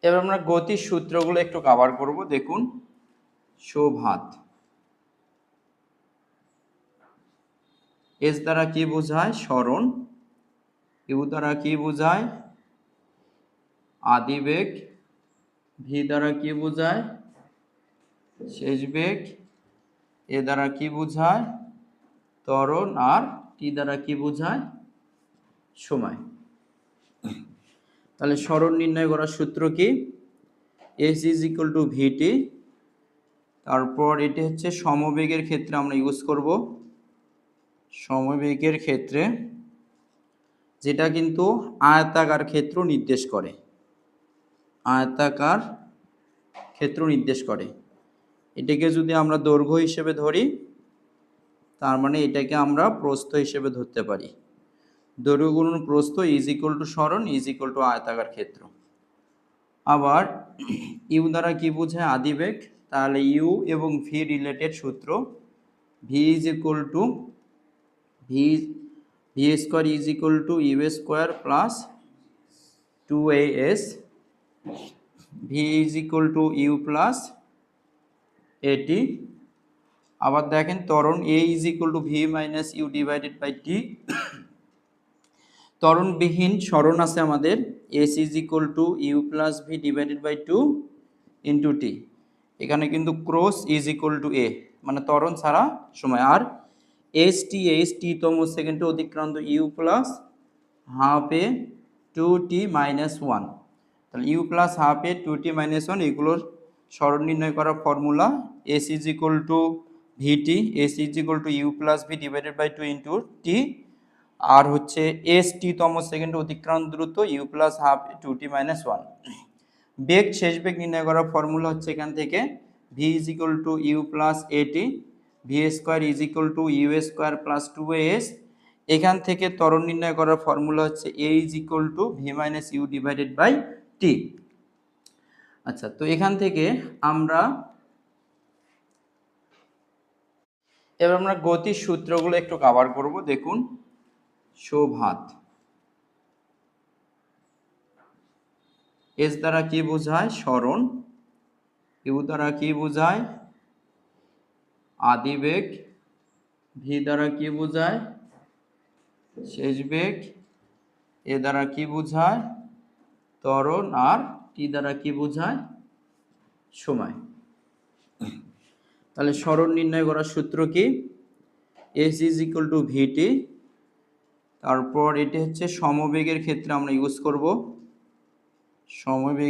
এবার আমরা গতির সূত্রগুলো একটু কভার করব। দেখুন, শোভাত এস দ্বারা কি বোঝায়? সরণ। ইউ দ্বারা কি বোঝায়? আদিবেগ। ভি দ্বারা কি বোঝায়? শেষ বেগ। এ দ্বারা কি বোঝায়? ত্বরণ। আর টি দ্বারা কি বোঝায়? সময়। তাহলে সরণ নির্ণয় করার সূত্র কি? এস ইজ ইকুয়াল টু ভিটি। তারপর এটি হচ্ছে সমবেগের ক্ষেত্রে আমরা ইউজ করব। সমবেগের ক্ষেত্রে যেটা কিন্তু আয়তাকার ক্ষেত্র নির্দেশ করে, আয়তাকার ক্ষেত্র নির্দেশ করে। এটাকে যদি আমরা দৈর্ঘ্য হিসেবে ধরি, তার মানে এটাকে আমরা প্রস্থ হিসেবে ধরতে পারি। দৈর্ঘ্য গুণন প্রস্থ ইজ ইকুয়াল টু সরণ ইজ ইকুয়াল টু আয়তাকার ক্ষেত্র। আবার ইউ দ্বারা কি বোঝায়? আদিবেগ। তাহলে ইউ এবং ভি রিলেটেড সূত্র, v is equal to v square is equal to u square plus 2as। V is equal to u plus a t. আবার দেখেন ত্বরণ a is equal to v minus u divided by t. ত্বরণবিহীন সরণ আছে আমাদের, s is equal to u plus v divided by 2 into t. এখানে কিন্তু cross is equal to a, মানে ত্বরণ ছাড়া সময়। আর এস টি তম সেকেন্ডে অতিক্রান্ত u plus half a 2t minus 1। তাহলে u plus half a 2t minus 1 এগুলোর সরণ নির্ণয় করার formula s is equal to v t, s is equal to u plus v divided by 2 into t. আর হচ্ছে এস টি তম সেকেন্ডে অতিক্রান্ত দূরত্ব u plus half 2t minus 1। বেগ, শেষ বেগ নির্ণয় করার ফর্মুলা হচ্ছে এখান থেকে v is equal to u plus এটি, v square is equal to u square plus 2as। এখান থেকে ত্বরণ নির্ণয় করার ফর্মুলা হচ্ছে a is equal to v minus u divided by t. আচ্ছা, তো এখান থেকে এবার আমরা গতির সূত্রগুলো একটু কভার করব। দেখুন, শোভাত এস দ্বারা কি বোঝায়? সরণ। ইউ দ্বারা কি বোঝায়? আদিবেগ। ভি দ্বারা কি বোঝায়? শেষ বেগ। এ দ্বারা কি বোঝায়? ত্বরণ। আর টি দ্বারা কি বোঝায়? সময়। তাহলে সরণ নির্ণয় করার সূত্র কি? এস ইজ ইকুয়াল টু ভিটি। তারপর এটি হচ্ছে সমবেগের ক্ষেত্রে আমরা ইউজ করব। সমবেগ